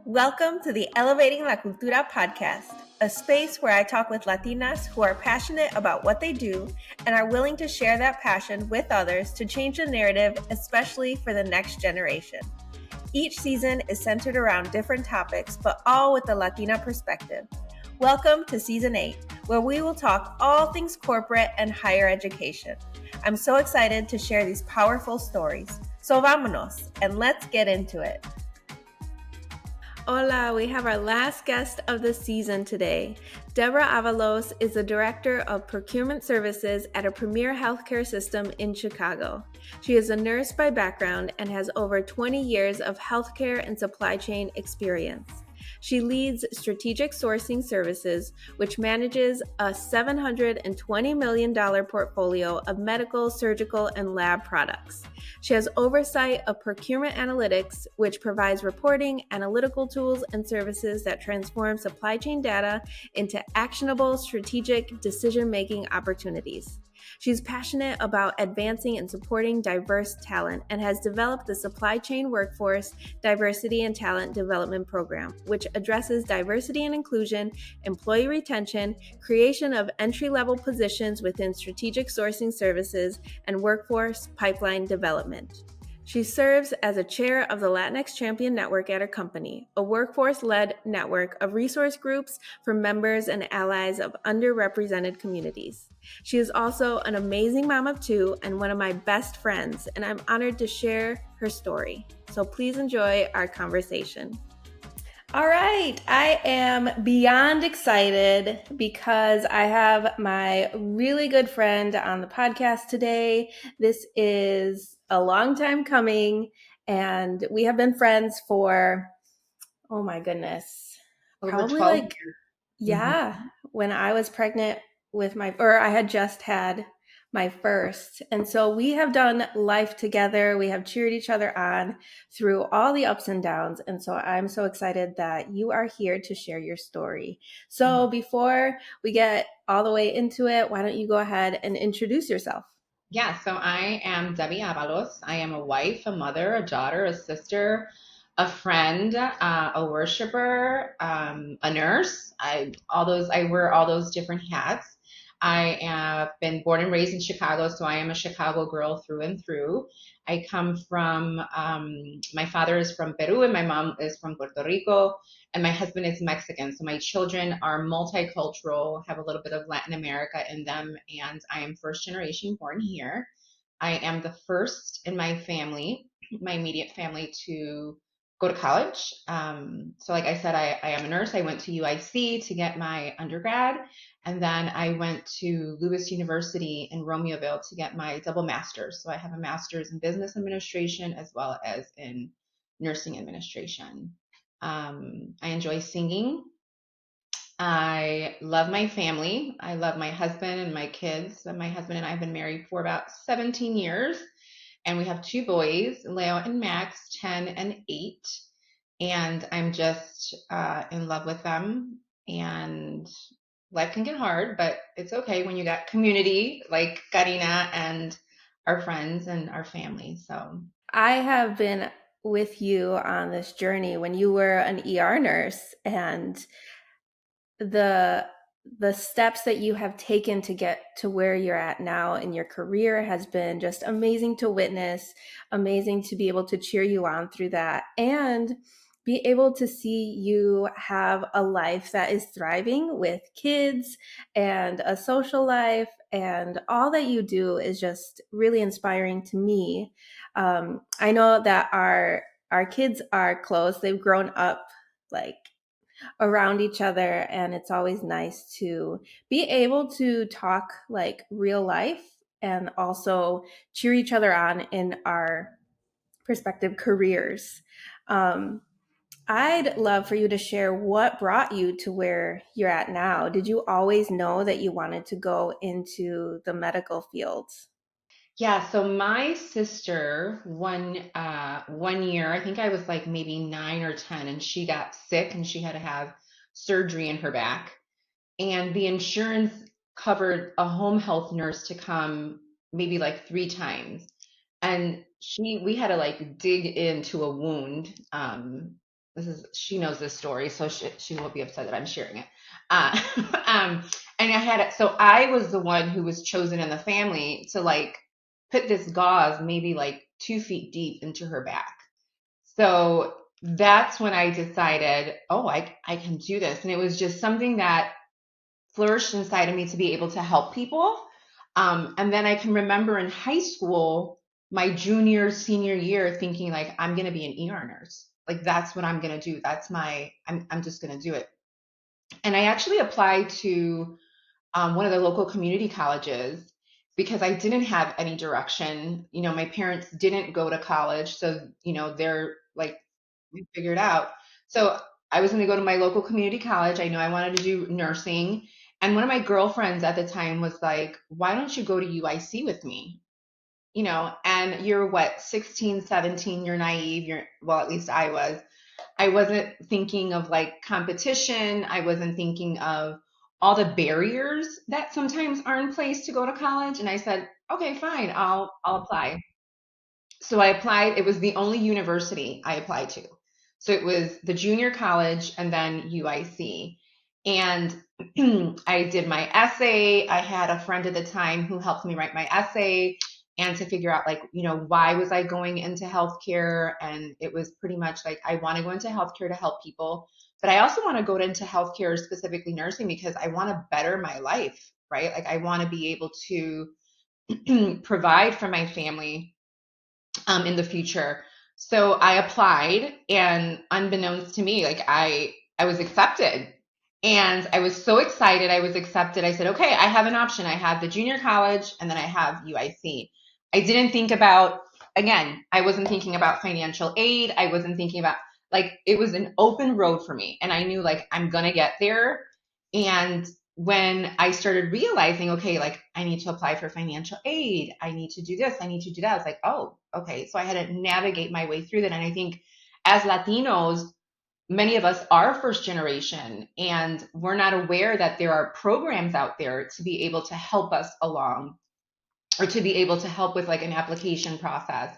Welcome to the Elevating La Cultura podcast, a space where I talk with Latinas who are passionate about what they do and are willing to share that passion with others to change the narrative, especially for the next generation. Each season is centered around different topics, but all with a Latina perspective. Welcome to Season 8, where we will talk all things corporate and higher education. I'm so excited to share these powerful stories. So vámonos, and let's get into it. Hola, we have our last guest of the season today. Deborah Avalos is the Director of Procurement Services at a premier healthcare system in Chicago. She is a nurse by background and has over 20 years of healthcare and supply chain experience. She leads Strategic Sourcing Services, which manages a $720 million portfolio of medical, surgical, and lab products. She has oversight of Procurement Analytics, which provides reporting, analytical tools, and services that transform supply chain data into actionable, strategic decision-making opportunities. She's passionate about advancing and supporting diverse talent and has developed the Supply Chain Workforce Diversity and Talent Development Program, which addresses diversity and inclusion, employee retention, creation of entry-level positions within strategic sourcing services, and workforce pipeline development. She serves as a chair of the Latinx Champion Network at her company, a workforce-led network of resource groups for members and allies of underrepresented communities. She is also an amazing mom of two and one of my best friends, and I'm honored to share her story. So please enjoy our conversation. All right, I am beyond excited because I have my really good friend on the podcast today. This is a long time coming, and we have been friends for, oh my goodness, over probably 12 like, years. yeah, when I was pregnant with I had just had my first. And so we have done life together. We have cheered each other on through all the ups and downs. And so I'm so excited that you are here to share your story. So before we get all the way into it, why don't you go ahead and introduce yourself? Yeah, so I am Debbie Avalos. I am a wife, a mother, a daughter, a sister, a friend, a worshiper, a nurse. I wear all those different hats. I have been born and raised in Chicago, so I am a Chicago girl through and through. I come from, my father is from Peru and my mom is from Puerto Rico, and my husband is Mexican. So my children are multicultural, have a little bit of Latin America in them, and I am first generation born here. I am the first in my family, my immediate family, to go to college. So like I said, I am a nurse. I went to UIC to get my undergrad, and then I went to Lewis University in Romeoville to get my double master's. So I have a master's in business administration as well as in nursing administration. I enjoy singing. I love my family. I love my husband and my kids. My husband and I have been married for about 17 years, and we have two boys, Leo and Max, 10 and 8. And I'm just in love with them. And life can get hard, but it's okay when you got community like Karina and our friends and our family. So I have been with you on this journey when you were an ER nurse, and the steps that you have taken to get to where you're at now in your career has been just amazing to witness, amazing to be able to cheer you on through that, and be able to see you have a life that is thriving with kids and a social life, and all that you do is just really inspiring to me. I know that our kids are close. They've grown up like around each other, and it's always nice to be able to talk like real life and also cheer each other on in our respective careers. I'd love for you to share what brought you to where you're at now. Did you always know that you wanted to go into the medical field? yeah, so my sister one year, I think I was like maybe 9 or 10, and she got sick and she had to have surgery in her back. And the insurance covered a home health nurse to come maybe like 3 times. And we had to like dig into a wound. she knows this story, so she won't be upset that I'm sharing it. Uh, um, and I had it, so I was the one who was chosen in the family to like put this gauze maybe like 2 feet deep into her back. So that's when I decided, oh, I can do this. And it was just something that flourished inside of me to be able to help people. And then I can remember in high school, my junior, senior year, thinking like, I'm going to be an ER nurse. Like, that's what I'm going to do. I'm just going to do it. And I actually applied to one of the local community colleges because I didn't have any direction. You know, my parents didn't go to college. So, you know, they're like, we figured out. So I was going to go to my local community college. I know I wanted to do nursing. And one of my girlfriends at the time was like, why don't you go to UIC with me? You know, and you're what, 16, 17, you're naive. Well, at least I was. I wasn't thinking of like competition. I wasn't thinking of all the barriers that sometimes are in place to go to college. And I said, okay, fine, I'll apply. So I applied. It was the only university I applied to. So it was the junior college and then UIC. And I did my essay. I had a friend at the time who helped me write my essay and to figure out like, you know, why was I going into healthcare? And it was pretty much like, I want to go into healthcare to help people, but I also want to go into healthcare, specifically nursing, because I want to better my life, right? Like I want to be able to provide for my family in the future. So I applied, and unbeknownst to me, like I was accepted, and I was so excited. I was accepted. I said, okay, I have an option. I have the junior college, and then I have UIC. I didn't think about, again, I wasn't thinking about financial aid. I wasn't thinking about, like, it was an open road for me, and I knew like I'm gonna get there. And when I started realizing, okay, like I need to apply for financial aid, I need to do this, I need to do that, I was like, oh, okay. So I had to navigate my way through that. And I think as Latinos, many of us are first generation and we're not aware that there are programs out there to be able to help us along or to be able to help with like an application process.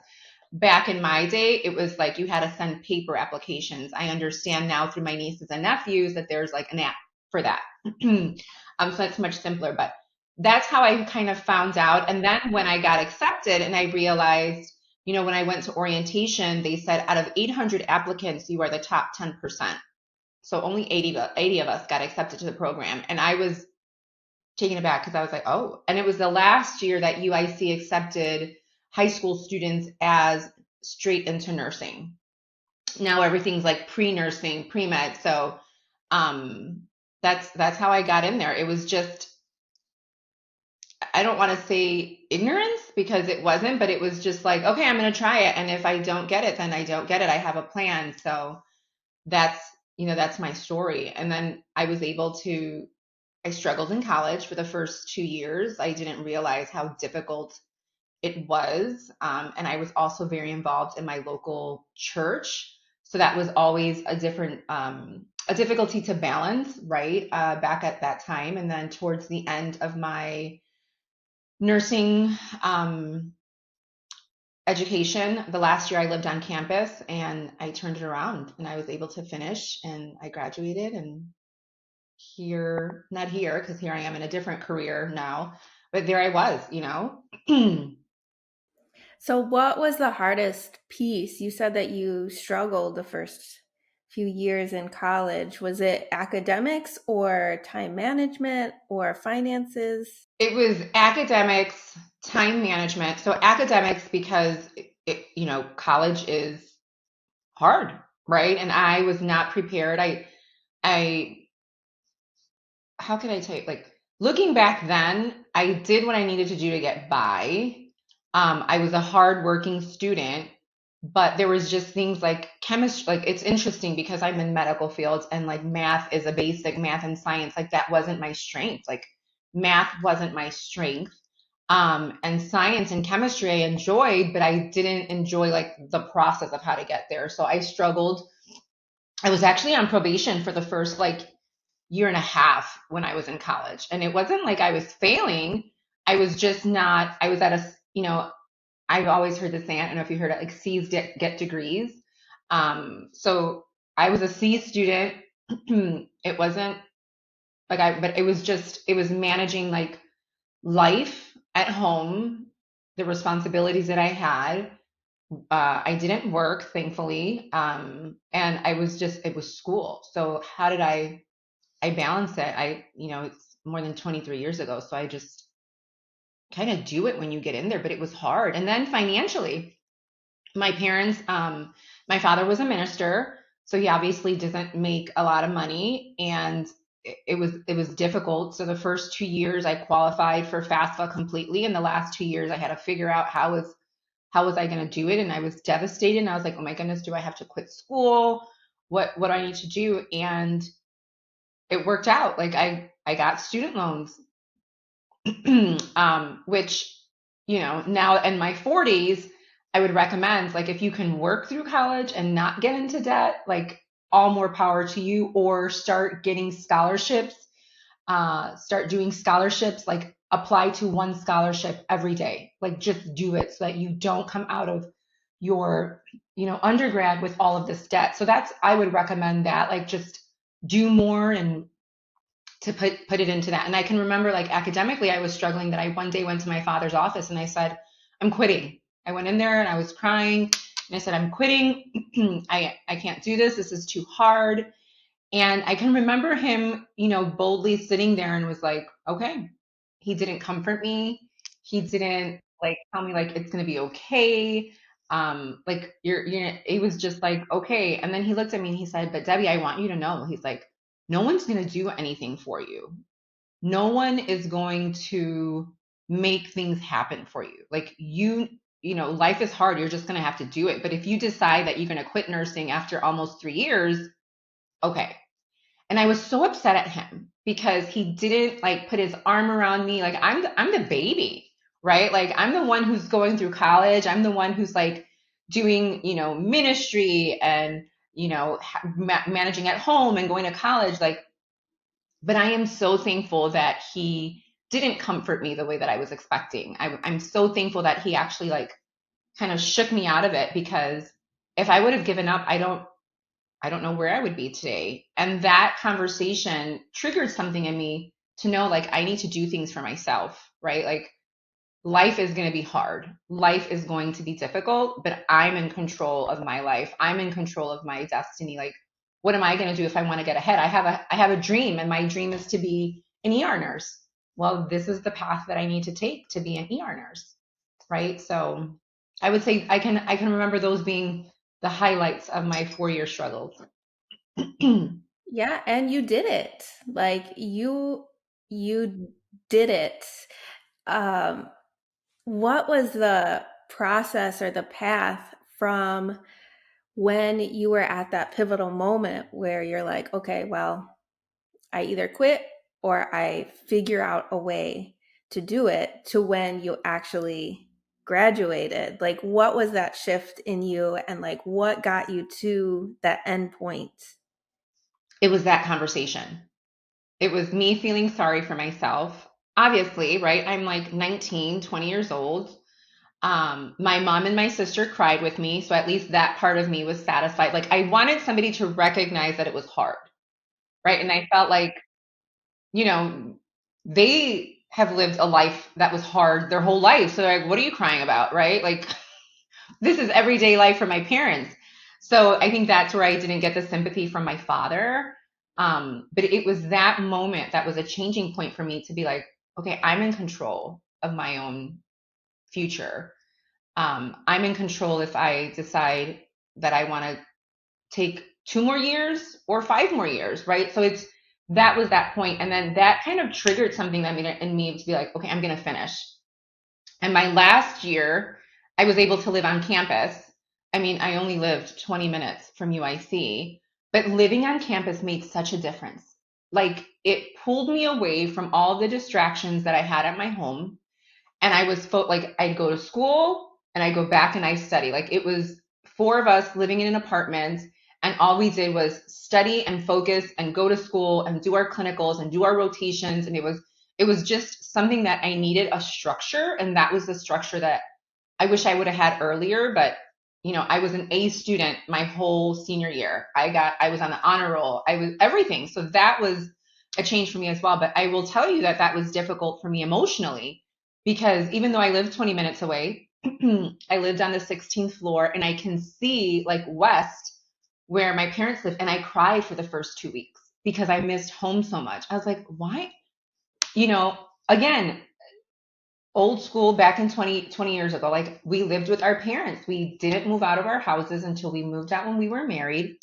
Back in my day, it was like you had to send paper applications. I understand now through my nieces and nephews that there's like an app for that. So it's much simpler, but that's how I kind of found out. And then when I got accepted and I realized, you know, when I went to orientation, they said out of 800 applicants, you are the top 10%. So only 80 of us got accepted to the program. And I was taken aback because I was like, oh, and it was the last year that UIC accepted high school students as straight into nursing. Now everything's like pre-nursing, pre-med. So um, that's how I got in there. It was just, I don't want to say ignorance because it wasn't, but it was just like, okay, I'm going to try it. And if I don't get it, then I don't get it. I have a plan. So that's, you know, that's my story. And then I was able to, I struggled in college for the first 2 years. I didn't realize how difficult it was. And I was also very involved in my local church. So that was always a difficulty to balance, right? Back at that time. And then towards the end of my nursing education, the last year I lived on campus and I turned it around and I was able to finish and I graduated and here, not here, because here I am in a different career now, but there I was, you know. So, what was the hardest piece? You said that you struggled the first few years in college. Was it academics or time management or finances? It was academics, time management. So academics because you know, college is hard, right? And I was not prepared. I how can I tell you, like looking back then, I did what I needed to do to get by. I was a hardworking student, but there was just things like chemistry. Like it's interesting because I'm in medical fields and like math is a basic math and science. Like that wasn't my strength. Like math wasn't my strength. And science and chemistry I enjoyed, but I didn't enjoy like the process of how to get there. So I struggled. I was actually on probation for the first like year and a half when I was in college. And it wasn't like I was failing. I was just not, I was at a, you know, I've always heard the saying, I don't know if you heard it, like C's get degrees. So I was a C student. It wasn't like but it was managing like life at home, the responsibilities that I had. I didn't work, thankfully. And it was school. So how did I balance it? It's more than 23 years ago. So I just kind of do it when you get in there, but it was hard. And then financially, my parents, my father was a minister, so he obviously doesn't make a lot of money, and it was difficult. So the first 2 years I qualified for FAFSA completely, and the last 2 years I had to figure out how was I going to do it, and I was devastated. And I was like, oh my goodness, do I have to quit school? What do I need to do? And it worked out. Like I got student loans, which, now in my 40s, I would recommend, like, if you can work through college and not get into debt, like, all more power to you, or start getting scholarships, start doing scholarships, like, apply to one scholarship every day, like, just do it so that you don't come out of your, undergrad with all of this debt. So I would recommend that, like, just do more and to put it into that. And I can remember, like, academically, I was struggling, that I one day went to my father's office and I said, I'm quitting. I went in there and I was crying and I said, I'm quitting. I can't do this. This is too hard. And I can remember him, boldly sitting there and was like, okay. He didn't comfort me. He didn't, like, tell me, like, it's going to be okay. Like, it was just like, okay. And then he looked at me and he said, but Debbie, I want you to know, he's like, no one's going to do anything for you. No one is going to make things happen for you. Like, life is hard. You're just going to have to do it. But if you decide that you're going to quit nursing after almost 3 years, okay. And I was so upset at him because he didn't, like, put his arm around me. Like, I'm the baby, right? Like, I'm the one who's going through college. I'm the one who's, like, doing, ministry and, managing at home and going to college. Like, but I am so thankful that he didn't comfort me the way that I was expecting. I'm so thankful that he actually, like, kind of shook me out of it, because if I would have given up, I don't know where I would be today. And that conversation triggered something in me to know, like, I need to do things for myself, right? Like, life is going to be hard. Life is going to be difficult, but I'm in control of my life. I'm in control of my destiny. Like, what am I going to do if I want to get ahead? I have a dream, and my dream is to be an ER nurse. Well, this is the path that I need to take to be an ER nurse, right? So I would say I can remember those being the highlights of my 4 year struggles. Yeah, and you did it. Like you did it. Um, what was the process or the path from when you were at that pivotal moment where you're like, okay, well, I either quit or I figure out a way to do it, to when you actually graduated? Like, what was that shift in you, and like what got you to that end point? It was that conversation. It was me feeling sorry for myself. Obviously, right? I'm like 19, 20 years old. My mom and my sister cried with me. So at least that part of me was satisfied. Like, I wanted somebody to recognize that it was hard, right? And I felt like, you know, they have lived a life that was hard their whole life. So they're like, what are you crying about, right? Like, this is everyday life for my parents. So I think that's where I didn't get the sympathy from my father. But it was that moment that was a changing point for me to be like, okay, I'm in control of my own future. I'm in control if I decide that I want to take 2 more years or 5 more years, right? So that was that point. And then that kind of triggered something that made it in me to be like, okay, I'm going to finish. And my last year, I was able to live on campus. I mean, I only lived 20 minutes from UIC, but living on campus made such a difference. Like, it pulled me away from all the distractions that I had at my home. And I was like, I'd go to school and I'd go back and I study. Like, it was four of us living in an apartment, and all we did was study and focus and go to school and do our clinicals and do our rotations. And it was just something that I needed a structure. And that was the structure that I wish I would have had earlier. But I was an A student my whole senior year. I was on the honor roll. I was everything. So that was a change for me as well. But I will tell you that that was difficult for me emotionally because even though I lived 20 minutes away, I lived on the 16th floor and I can see like west where my parents live. And I cried for the first 2 weeks because I missed home so much. I was like, why? Again, old school back in 20 years ago, like we lived with our parents. We didn't move out of our houses until we moved out when we were married.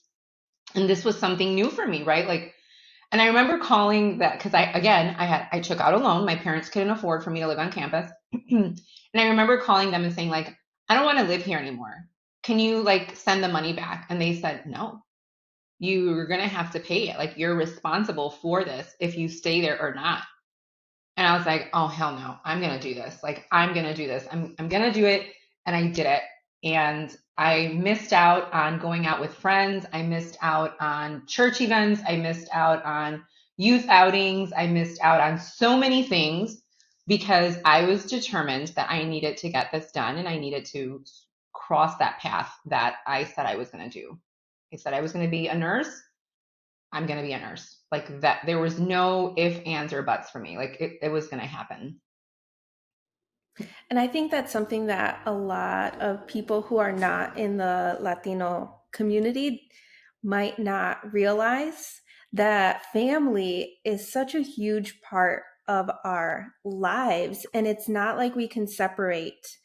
And this was something new for me, right? Like, and I remember calling that because I took out a loan. My parents couldn't afford for me to live on campus. And I remember calling them and saying, like, I don't want to live here anymore. Can you like send the money back? And they said, no, you're going to have to pay it. Like, you're responsible for this if you stay there or not. And I was like, oh, hell no, I'm going to do this. Like, I'm going to do this. I'm going to do it. And I did it. And I missed out on going out with friends. I missed out on church events. I missed out on youth outings. I missed out on so many things because I was determined that I needed to get this done and I needed to cross that path that I said I was going to do. I said I was going to be a nurse. I'm going to be a nurse. Like that, there was no if, ands, or buts for me. Like it was going to happen. And I think that's something that a lot of people who are not in the Latino community might not realize, that family is such a huge part of our lives. And it's not like we can separate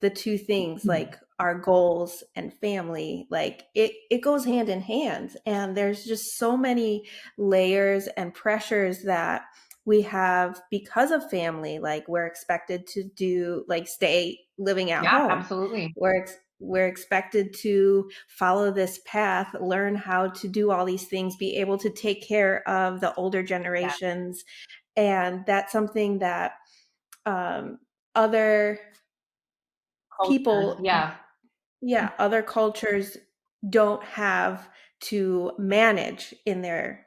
the two things, like our goals and family. Like it goes hand in hand, and there's just so many layers and pressures that we have because of family. Like we're expected to do, like, stay living at Yeah, home. absolutely. We're expected to follow this path, learn how to do all these things, be able to take care of the older Yeah. generations. And that's something that other Cultures. people, Yeah. yeah, other cultures don't have to manage in their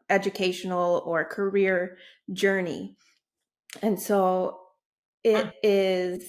educational or career journey. And so it is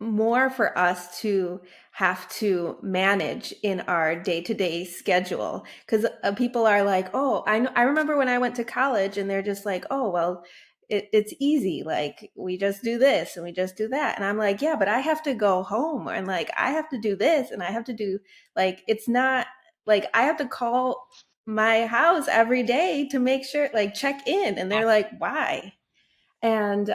more for us to have to manage in our day-to-day schedule, because people are like, oh, I remember when I went to college, and they're just like, oh, well, it's easy, like we just do this and we just do that. And I'm like, yeah, but I have to go home, and like I have to do this and I have to do, like, it's not like I have to call my house every day to make sure, like, check in. And they're like, why? And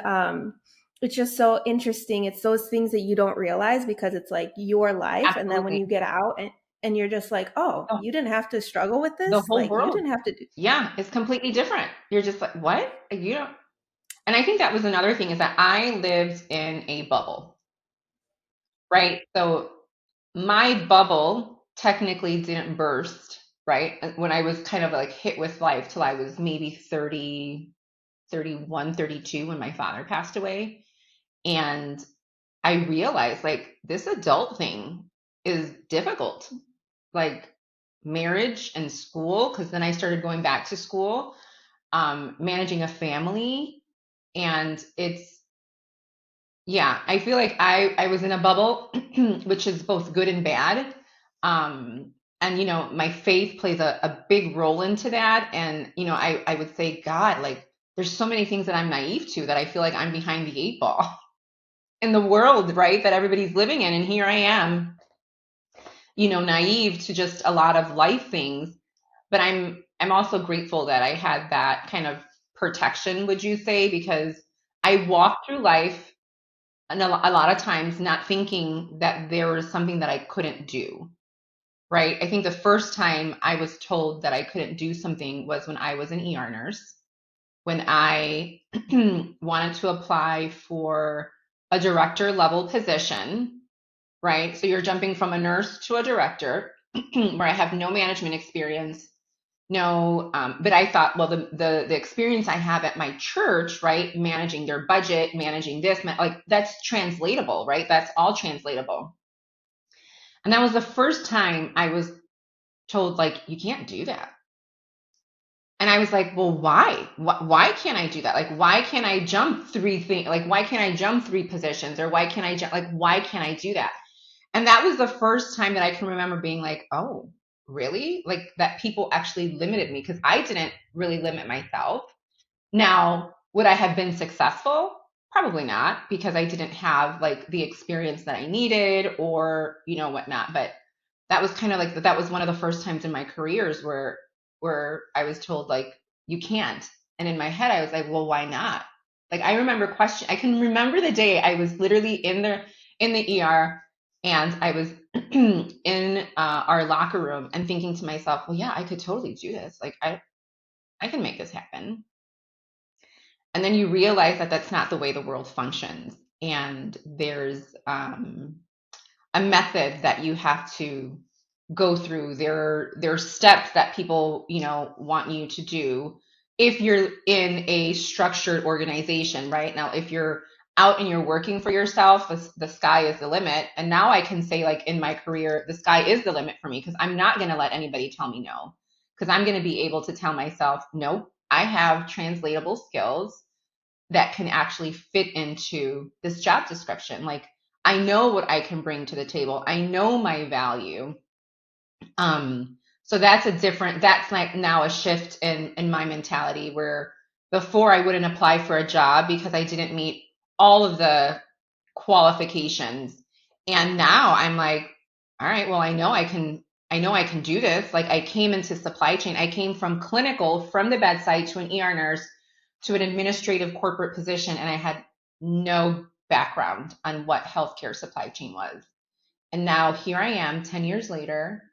it's just so interesting. It's those things that you don't realize because it's like your life. And then when Absolutely. you get out, and you're just like, oh, The, you didn't have to struggle with the this. whole Like, you world. didn't have to do. Yeah, it's completely different. You're just like, what? You don't. And I think that was another thing is that I lived in a bubble, right? So my bubble technically didn't burst, right? When I was kind of like hit with life till I was maybe 30, 31, 32 when my father passed away. And I realized like this adult thing is difficult, like marriage and school, because then I started going back to school, managing a family. And yeah, I feel like I was in a bubble, which is both good and bad. And, my faith plays a big role into that. And, I would say, God, like, there's so many things that I'm naive to that I feel like I'm behind the eight ball in the world, right? That everybody's living in. And here I am, naive to just a lot of life things. But I'm also grateful that I had that kind of protection, would you say? Because I walked through life and a lot of times not thinking that there was something that I couldn't do, right? I think the first time I was told that I couldn't do something was when I was an ER nurse, when I wanted to apply for a director level position, right? So you're jumping from a nurse to a director where I have no management experience. No, but I thought, well, the experience I have at my church, right, managing their budget, managing this, like that's translatable, right? That's all translatable. And that was the first time I was told, like, you can't do that. And I was like, well, why? Why can't I do that? Like, why can't I jump three things? Like, why can't I jump three positions? Or why can't I jump? Like, why can't I do that? And that was the first time that I can remember being like, oh, really? Like that people actually limited me because I didn't really limit myself. Now, would I have been successful? Probably not because I didn't have like the experience that I needed or, whatnot. But that was kind of like that was one of the first times in my careers where I was told like you can't. And in my head I was like, well, why not? Like I can remember the day I was literally in the ER and I was in our locker room and thinking to myself, well, yeah, I could totally do this. Like I can make this happen. And then you realize that that's not the way the world functions. And there's a method that you have to go through. There are steps that people, want you to do if you're in a structured organization, right? Now, if you're out and you're working for yourself, the sky is the limit. And now I can say, like in my career, the sky is the limit for me because I'm not going to let anybody tell me no. Because I'm going to be able to tell myself, nope, I have translatable skills that can actually fit into this job description. Like I know what I can bring to the table. I know my value. So that's like now a shift in my mentality where before I wouldn't apply for a job because I didn't meet all of the qualifications. And now I'm like, all right, well, I know I can do this. Like I came into supply chain. I came from clinical, from the bedside to an ER nurse to an administrative corporate position, and I had no background on what healthcare supply chain was. And now here I am 10 years later.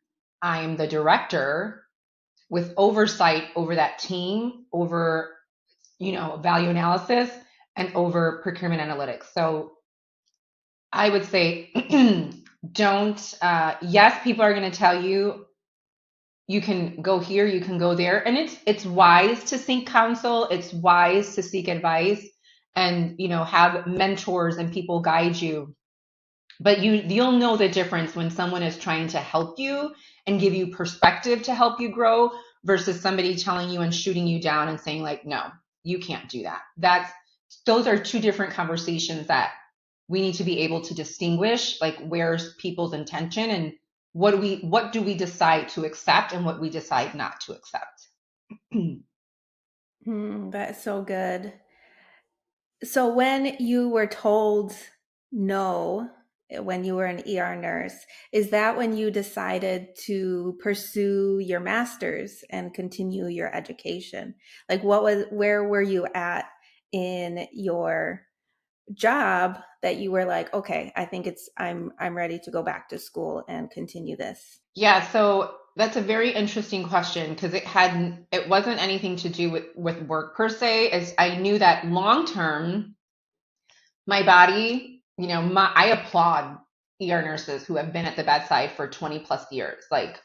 I'm the director with oversight over that team, over, value analysis and over procurement analytics. So I would say, yes, people are going to tell you, you can go here, you can go there. And it's wise to seek counsel. It's wise to seek advice and, have mentors and people guide you. But you'll know the difference when someone is trying to help you and give you perspective to help you grow versus somebody telling you and shooting you down and saying like, no, you can't do that. Those are two different conversations that we need to be able to distinguish, like where's people's intention and what do we decide to accept and what we decide not to accept. That's so good. So when you were told no, when you were an ER nurse, is that when you decided to pursue your master's and continue your education? Like where were you at in your job that you were like, okay, I think I'm ready to go back to school and continue this? Yeah, so that's a very interesting question because it wasn't anything to do with work per se, as I knew that long term my body, I applaud ER nurses who have been at the bedside for 20 plus years. Like,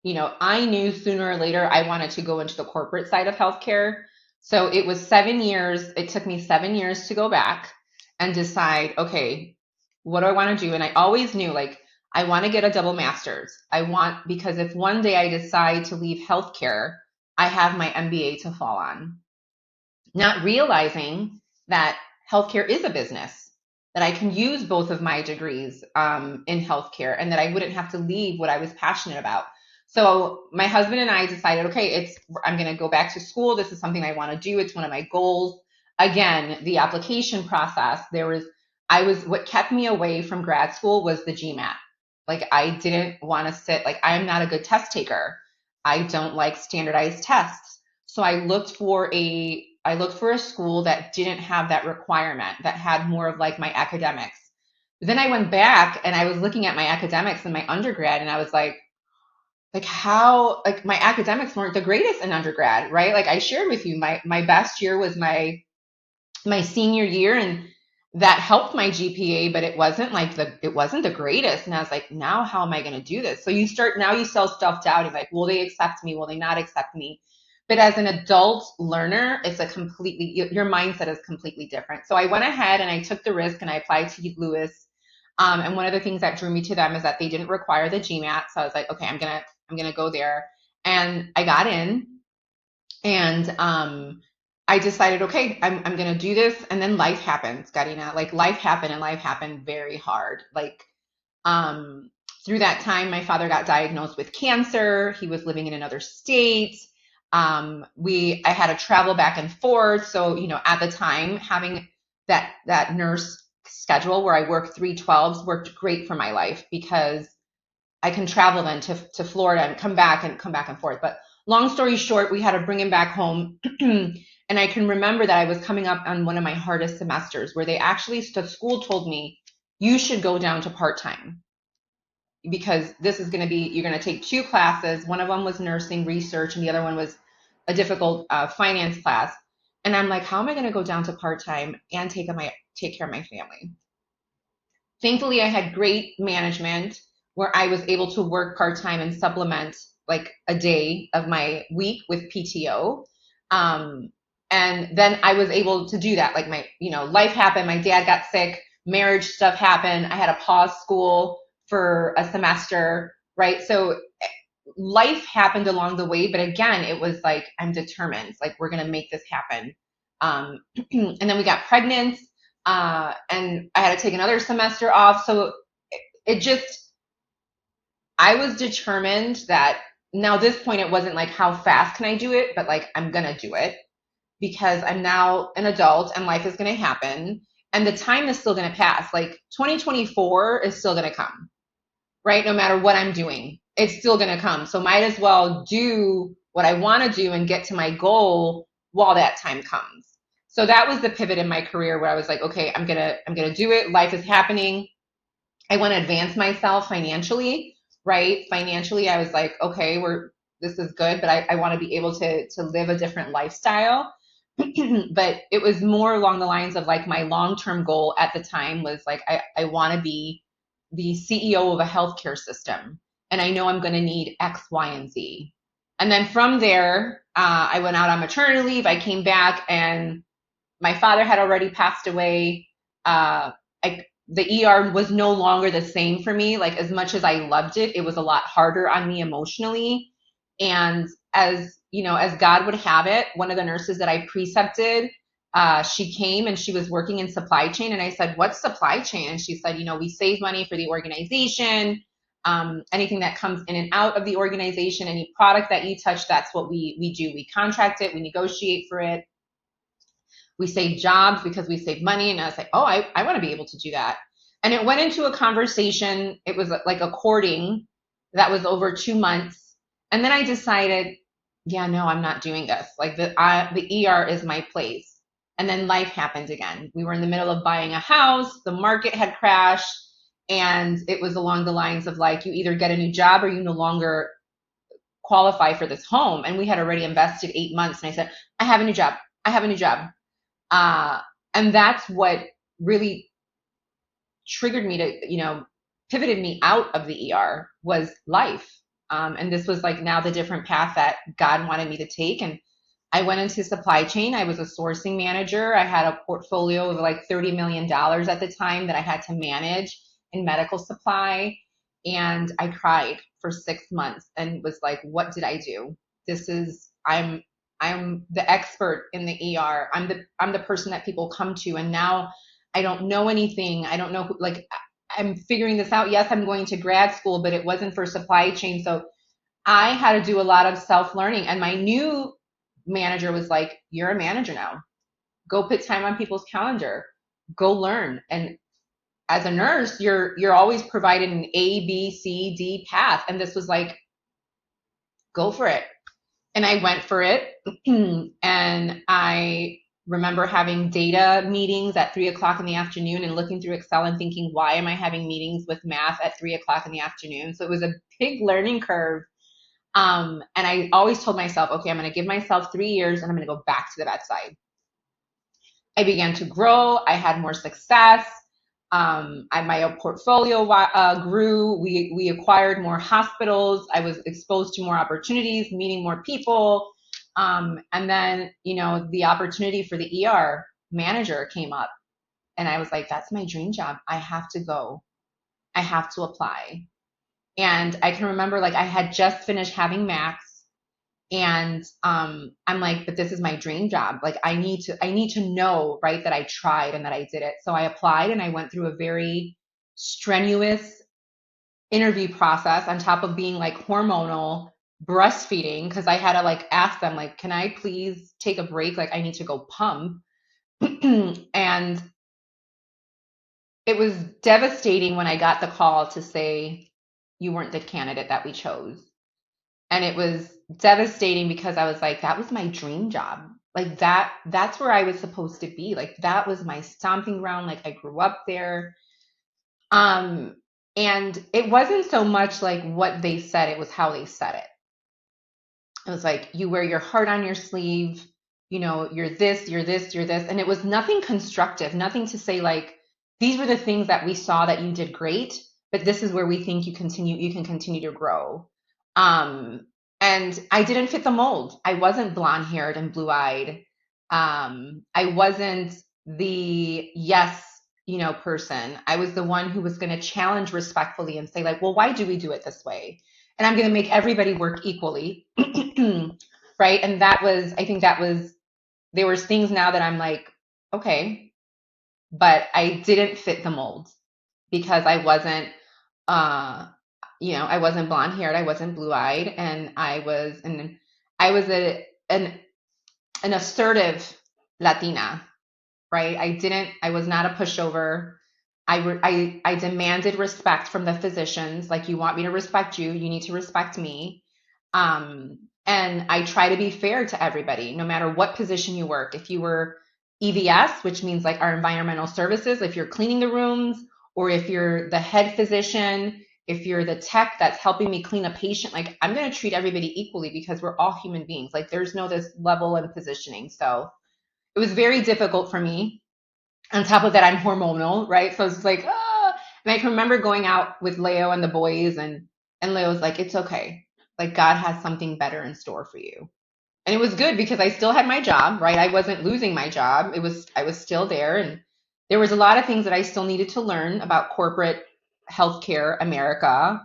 I knew sooner or later I wanted to go into the corporate side of healthcare. So it was 7 years. It took me 7 years to go back and decide, okay, what do I want to do? And I always knew like, I want to get a double master's. Because if one day I decide to leave healthcare, I have my MBA to fall on, not realizing that healthcare is a business, that I can use both of my degrees in healthcare and that I wouldn't have to leave what I was passionate about. So my husband and I decided, okay, I'm going to go back to school. This is something I want to do. It's one of my goals. Again, the application process, what kept me away from grad school was the GMAT. Like I didn't want to sit, like I am not a good test taker. I don't like standardized tests. So I looked for a school that didn't have that requirement, that had more of like my academics. Then I went back and I was looking at my academics in my undergrad and I was like how, like my academics weren't the greatest in undergrad, right? Like I shared with you, my best year was my senior year, and that helped my GPA, but it wasn't the greatest. And I was like, now how am I going to do this? So now you start self-doubting, like, will they accept me? Will they not accept me? But as an adult learner, your mindset is completely different. So I went ahead and I took the risk and I applied to Lewis. And one of the things that drew me to them is that they didn't require the GMAT. So I was like, okay, I'm gonna go there. And I got in, and I decided, okay, I'm gonna do this. And then life happens, Karina. Like life happened, and life happened very hard. Like Um, Through that time, my father got diagnosed with cancer. He was living in another state. I had to travel back and forth. So, at the time, having that nurse schedule where I worked 312s worked great for my life because I can travel then to Florida and come back and forth. But long story short, we had to bring him back home. And I can remember that I was coming up on one of my hardest semesters where the school told me, you should go down to part-time because this is going to be, you're going to take two classes. One of them was nursing research and the other one was a difficult finance class. And I'm like, how am I going to go down to part-time and take care of my family? Thankfully, I had great management where I was able to work part-time and supplement like a day of my week with PTO. Um, and then I was able to do that. Like life happened. My dad got sick, marriage stuff happened. I had to pause school for a semester, right? So life happened along the way, but again, it was like, I'm determined, like we're going to make this happen. And then we got pregnant, and I had to take another semester off. So it just, I was determined that now this point, it wasn't like, how fast can I do it? But like, I'm going to do it because I'm now an adult and life is going to happen. And the time is still going to pass. Like 2024 is still going to come, right? No matter what I'm doing, it's still going to come. So might as well do what I want to do and get to my goal while that time comes. So that was the pivot in my career where I was like, okay, I'm going to do it. Life is happening. I want to advance myself financially, right? Financially, I was like, okay, this is good, but I want to be able to live a different lifestyle. But it was more along the lines of like my long-term goal at the time was like, I want to be the CEO of a healthcare system. And I know I'm going to need X, Y, and Z. And then from there, I went out on maternity leave. I came back and my father had already passed away. The ER was no longer the same for me. Like as much as I loved it, it was a lot harder on me emotionally. And as God would have it, one of the nurses that I precepted, she came and she was working in supply chain. And I said, what's supply chain? And she said, we save money for the organization. Anything that comes in and out of the organization, any product that you touch, that's what we do. We contract it, we negotiate for it. We save jobs because we save money. And I was like, oh, I want to be able to do that. And it went into a conversation. It was like a courting that was over 2 months. And then I decided, yeah, no, I'm not doing this. Like the ER is my place. And then life happened again. We were in the middle of buying a house. The market had crashed. And it was along the lines of like, you either get a new job or you no longer qualify for this home. And we had already invested 8 months. And I said, I have a new job. I have a new job. And that's what really triggered me to, pivoted me out of the ER was life. And this was like now the different path that God wanted me to take. And I went into supply chain. I was a sourcing manager. I had a portfolio of like $30 million at the time that I had to manage in medical supply. And I cried for 6 months and was like, what did I do? I'm the expert in the ER. I'm the person that people come to. And now I don't know anything. I don't know I'm figuring this out. Yes, I'm going to grad school, but it wasn't for supply chain. So I had to do a lot of self-learning. And my new manager was like, you're a manager now. Go put time on people's calendar. Go learn. And as a nurse, you're always provided an A, B, C, D path. And this was like, go for it. And I went for it. And I remember having data meetings at 3:00 in the afternoon and looking through Excel and thinking, why am I having meetings with math at 3:00 in the afternoon? So it was a big learning curve. And I always told myself, okay, I'm going to give myself 3 years and I'm going to go back to the bedside. I began to grow. I had more success. My portfolio grew. We acquired more hospitals. I was exposed to more opportunities, meeting more people. And then, the opportunity for the ER manager came up. And I was like, that's my dream job. I have to go. I have to apply. And I can remember like I had just finished having Max. And I'm like, but this is my dream job. Like I need to know, right, that I tried and that I did it. So I applied and I went through a very strenuous interview process on top of being like hormonal breastfeeding, because I had to like ask them like, can I please take a break? Like I need to go pump. And it was devastating when I got the call to say you weren't the candidate that we chose. And it was devastating because I was like, that was my dream job. Like that's where I was supposed to be. Like that was my stomping ground. Like I grew up there. Um, and it wasn't so much like what they said, it was how they said it. It was like, you wear your heart on your sleeve, you know, you're this, you're this, you're this. And it was nothing constructive, nothing to say like, these were the things that we saw that you did great, but this is where we think you can continue to grow. Um, and I didn't fit the mold. I wasn't blonde haired and blue eyed. I wasn't the yes, you know, person. I was the one who was going to challenge respectfully and say like, well, why do we do it this way? And I'm going to make everybody work equally. Right. And that was, I think that was, there was things now that I'm like, okay, but I didn't fit the mold because I wasn't, uh, you know, I wasn't blonde haired, I wasn't blue eyed, and I was an assertive Latina, right? I was not a pushover. I demanded respect from the physicians. Like, you want me to respect you, you need to respect me. And I try to be fair to everybody, no matter what position you work. If you were EVS, which means like our environmental services, if you're cleaning the rooms, or if you're the head physician, if you're the tech that's helping me clean a patient, like I'm going to treat everybody equally because we're all human beings. Like there's no this level and positioning. So it was very difficult for me. On top of that, I'm hormonal, right? So it's like, ah. And I can remember going out with Leo and the boys, and Leo's like, it's okay. Like God has something better in store for you. And it was good because I still had my job, right? I wasn't losing my job. I was still there. And there was a lot of things that I still needed to learn about corporate healthcare America,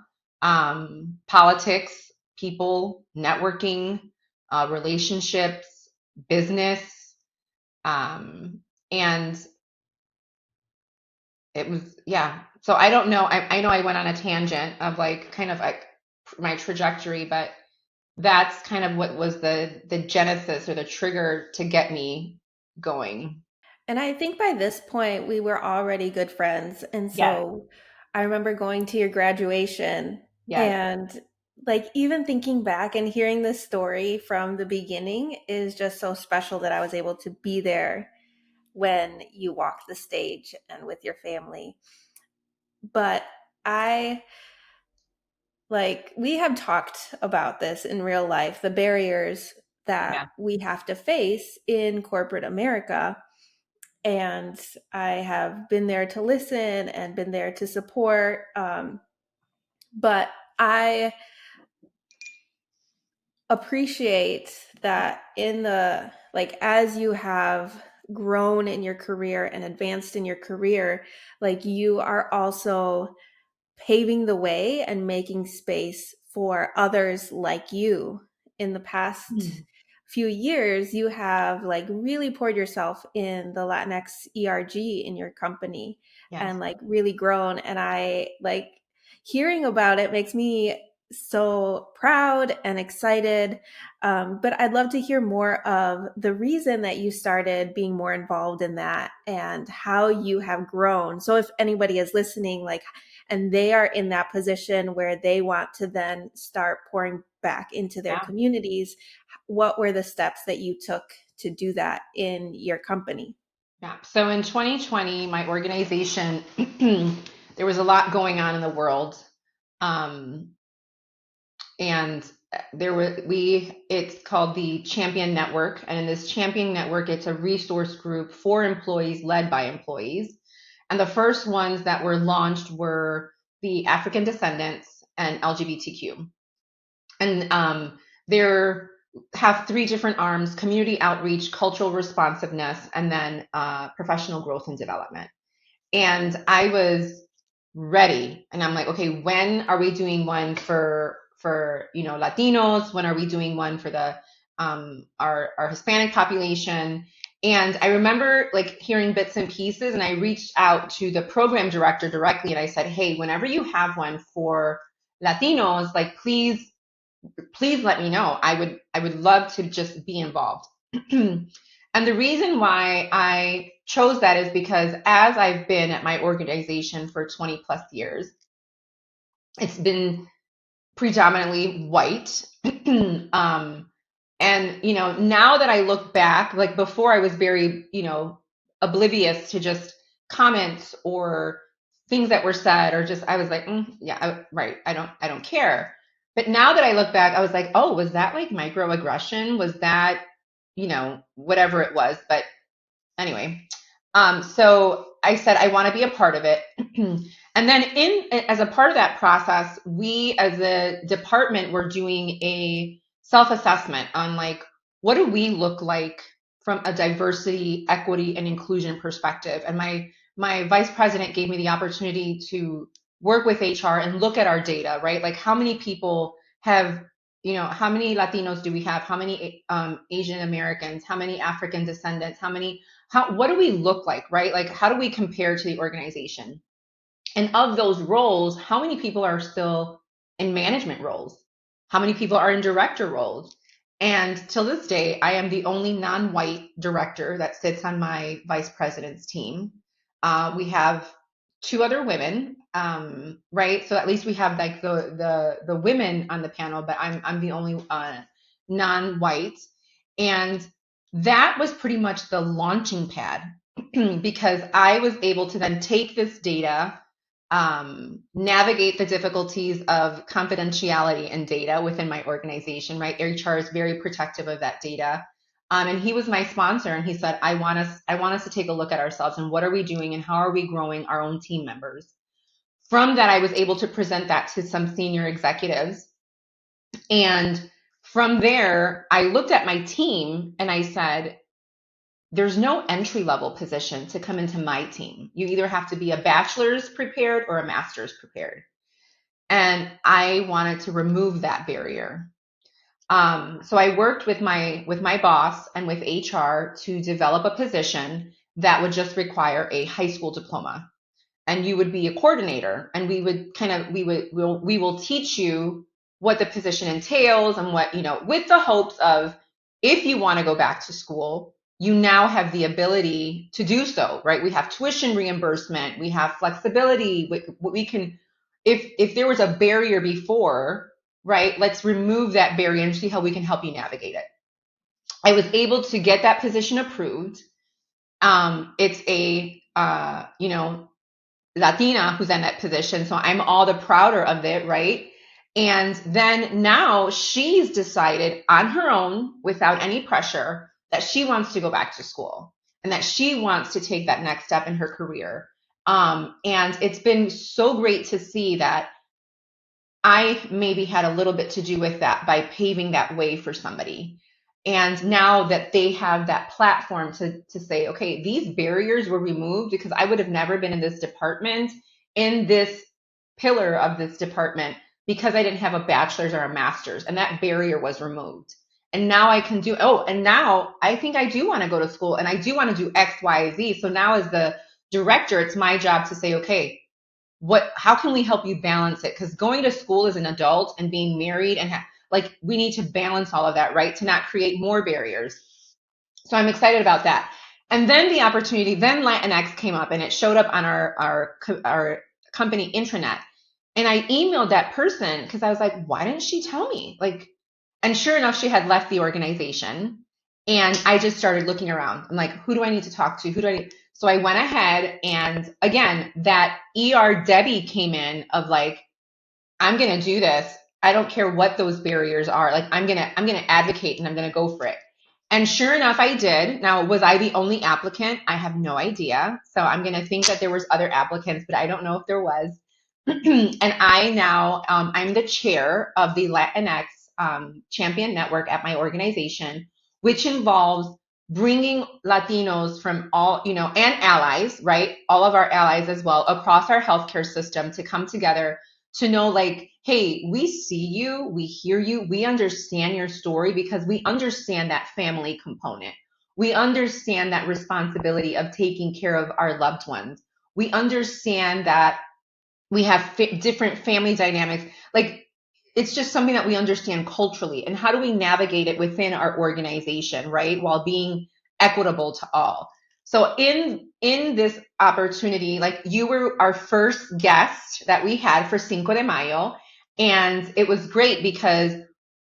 politics, people, networking, relationships, business. And it was, yeah. So I don't know. I know I went on a tangent of like kind of like my trajectory, but that's kind of what was the genesis or the trigger to get me going. And I think by this point, we were already good friends. And Yes, so I remember going to your graduation yes. and like even thinking back and hearing this story from the beginning is just so special that I was able to be there when you walked the stage and with your family. But I like, we have talked about this in real life, the barriers that Yeah. we have to face in corporate America. And I have been there to listen and been there to support. But I appreciate that in the, like, as you have grown in your career and advanced in your career, like, you are also paving the way and making space for others like you. In the past Mm. few years, you have like really poured yourself in the Latinx ERG in your company Yes. and like really grown. And I like hearing about it makes me so proud and excited. But I'd love to hear more of the reason that you started being more involved in that and how you have grown. So if anybody is listening, like, and they are in that position where they want to then start pouring back into their Yeah. communities, what were the steps that you took to do that in your company? Yeah. So in 2020, my organization, there was a lot going on in the world. Um, and it's called the Champion Network. And in this Champion Network, it's a resource group for employees led by employees. And the first ones that were launched were the African descendants and LGBTQ. And there have three different arms: community outreach, cultural responsiveness, and then professional growth and development. And I was ready, and I'm like, okay, when are we doing one for you know, Latinos? When are we doing one for the our Hispanic population? And I remember like hearing bits and pieces, and I reached out to the program director directly and I said, hey, whenever you have one for Latinos, like please let me know. I would love to just be involved. And the reason why I chose that is because as I've been at my organization for 20 plus years, it's been predominantly white. And now that I look back, like before I was very, oblivious to just comments or things that were said, or just I was like, yeah, right, I don't care. But now that I look back, I was like, oh, was that like microaggression? Was that, whatever it was? But anyway, so I said I want to be a part of it. And then as a part of that process, we as a department were doing a self-assessment on like what do we look like from a diversity, equity, and inclusion perspective. And my vice president gave me the opportunity to work with HR and look at our data, right? Like how many people have, how many Latinos do we have? How many Asian Americans? How many African descendants? What do we look like, right? Like, how do we compare to the organization? And of those roles, how many people are still in management roles? How many people are in director roles? And till this day, I am the only non-white director that sits on my vice president's team. We have two other women, right? So at least we have like the women on the panel, but I'm the only non-white. And that was pretty much the launching pad because I was able to then take this data, navigate the difficulties of confidentiality and data within my organization, right? HR is very protective of that data. And he was my sponsor and he said, I want us to take a look at ourselves and what are we doing and how are we growing our own team members? From that, I was able to present that to some senior executives. And from there, I looked at my team and I said, there's no entry level position to come into my team. You either have to be a bachelor's prepared or a master's prepared. And I wanted to remove that barrier. So I worked with my boss and with HR to develop a position that would just require a high school diploma. And you would be a coordinator and we will teach you what the position entails and what, with the hopes of if you want to go back to school, you now have the ability to do so, right? We have tuition reimbursement, we have flexibility. We can, if there was a barrier before, right? Let's remove that barrier and see how we can help you navigate it. I was able to get that position approved. It's a, Latina who's in that position. So I'm all the prouder of it, right? And then now she's decided on her own, without any pressure, that she wants to go back to school and that she wants to take that next step in her career. And it's been so great to see that I maybe had a little bit to do with that by paving that way for somebody. And now that they have that platform to say, okay, these barriers were removed because I would have never been in this department, in this pillar of this department, because I didn't have a bachelor's or a master's, and that barrier was removed. And now I can do, and now I think I do want to go to school and I do want to do X, Y, Z. So now as the director, it's my job to say, okay, how can we help you balance it? Because going to school as an adult and being married and like we need to balance all of that, right? To not create more barriers. So I'm excited about that. And then the opportunity, then Latinx came up and it showed up on our company intranet. And I emailed that person because I was like, why didn't she tell me? Like, and sure enough, she had left the organization. And I just started looking around. I'm like, who do I need to talk to? So I went ahead and again, that ER Debbie came in of like, I'm going to do this. I don't care what those barriers are. Like I'm going to advocate and I'm going to go for it. And sure enough, I did. Now, was I the only applicant? I have no idea. So I'm going to think that there was other applicants, but I don't know if there was. And I now, I'm the chair of the Latinx Champion Network at my organization, which involves bringing Latinos from all, and allies, right? All of our allies as well across our healthcare system to come together to know like, hey, we see you, we hear you, we understand your story because we understand that family component. We understand that responsibility of taking care of our loved ones. We understand that we have different family dynamics. Like, it's just something that we understand culturally. And how do we navigate it within our organization, right? While being equitable to all. So in this opportunity, like, you were our first guest that we had for Cinco de Mayo. And it was great because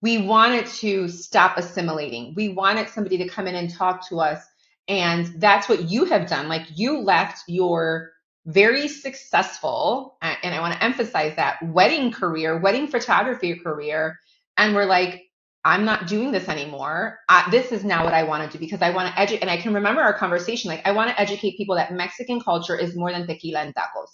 we wanted to stop assimilating. We wanted somebody to come in and talk to us. And that's what you have done. Like, you left your very successful, and I want to emphasize that, wedding career, wedding photography career. And we're like, I'm not doing this anymore. This is now what I want to do, because I want to educate. And I can remember our conversation, like, I want to educate people that Mexican culture is more than tequila and tacos.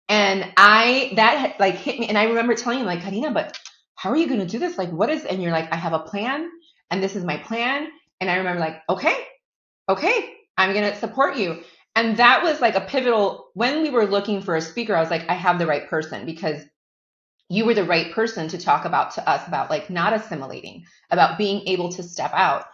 And that like hit me. And I remember telling you, like, Karina, but how are you going to do this? Like, what is, and you're like, I have a plan, and this is my plan. And I remember, like, okay, I'm going to support you. And that was like a pivotal, when we were looking for a speaker, I was like, I have the right person, because you were the right person to talk about to us about, like, not assimilating, about being able to step out.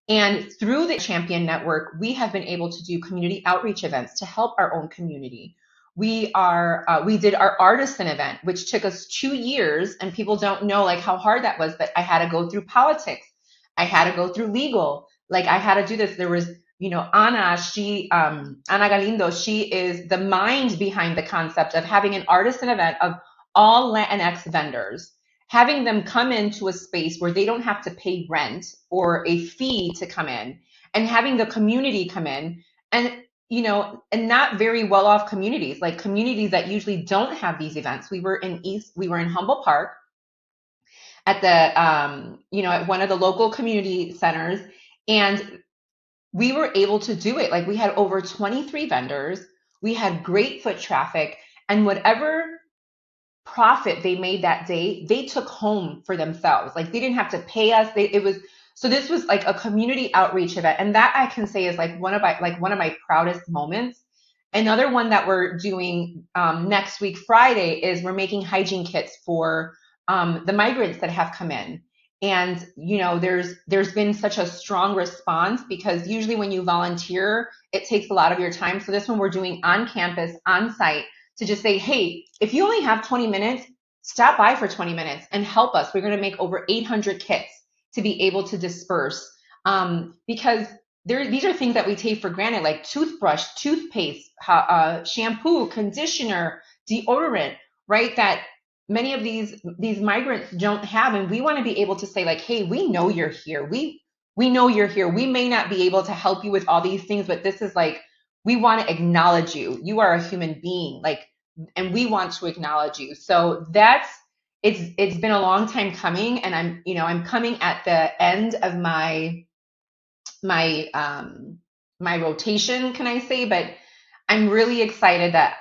And through the Champion Network, we have been able to do community outreach events to help our own community. We did our artisan event, which took us 2 years, and people don't know, like, how hard that was. But I had to go through politics. I had to go through legal. Like, I had to do this. There was, Ana Galindo, she is the mind behind the concept of having an artisan event of all Latinx vendors, having them come into a space where they don't have to pay rent or a fee to come in, and having the community come in, and and not very well off communities, like communities that usually don't have these events. We were in Humboldt Park at the at one of the local community centers, and we were able to do it. Like, we had over 23 vendors, we had great foot traffic, and whatever profit they made that day, they took home for themselves. Like, they didn't have to pay us. So this was like a community outreach event, and that I can say is like one of my proudest moments. Another one that we're doing next week Friday is we're making hygiene kits for the migrants that have come in. And there's been such a strong response, because usually when you volunteer, it takes a lot of your time. So this one we're doing on campus, on site, to just say, hey, if you only have 20 minutes, stop by for 20 minutes and help us. We're going to make over 800 kits to be able to disperse, because these are things that we take for granted, like toothbrush, toothpaste, shampoo, conditioner, deodorant, right? That many of these migrants don't have. And we want to be able to say, like, hey, we know you're here. We know you're here. We may not be able to help you with all these things, but this is like, we want to acknowledge you. You are a human being, like, and we want to acknowledge you. So it's been a long time coming, and I'm coming at the end of my rotation, can I say? But I'm really excited that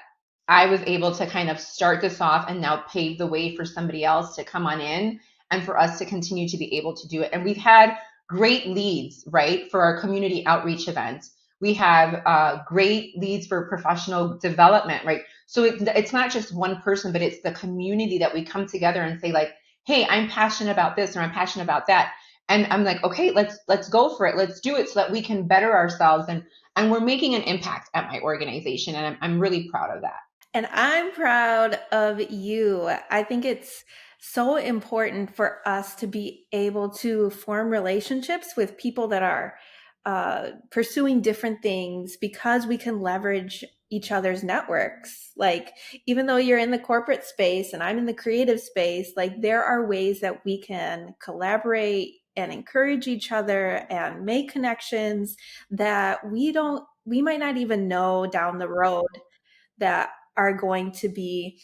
I was able to kind of start this off and now pave the way for somebody else to come on in, and for us to continue to be able to do it. And we've had great leads, right, for our community outreach events. We have great leads for professional development, right? So it's not just one person, but it's the community that we come together and say, like, hey, I'm passionate about this, or I'm passionate about that. And I'm like, okay, let's go for it. Let's do it so that we can better ourselves. And we're making an impact at my organization. And I'm really proud of that. And I'm proud of you. I think it's so important for us to be able to form relationships with people that are pursuing different things, because we can leverage each other's networks. Like, even though you're in the corporate space and I'm in the creative space, like, there are ways that we can collaborate and encourage each other and make connections that we might not even know down the road that are going to be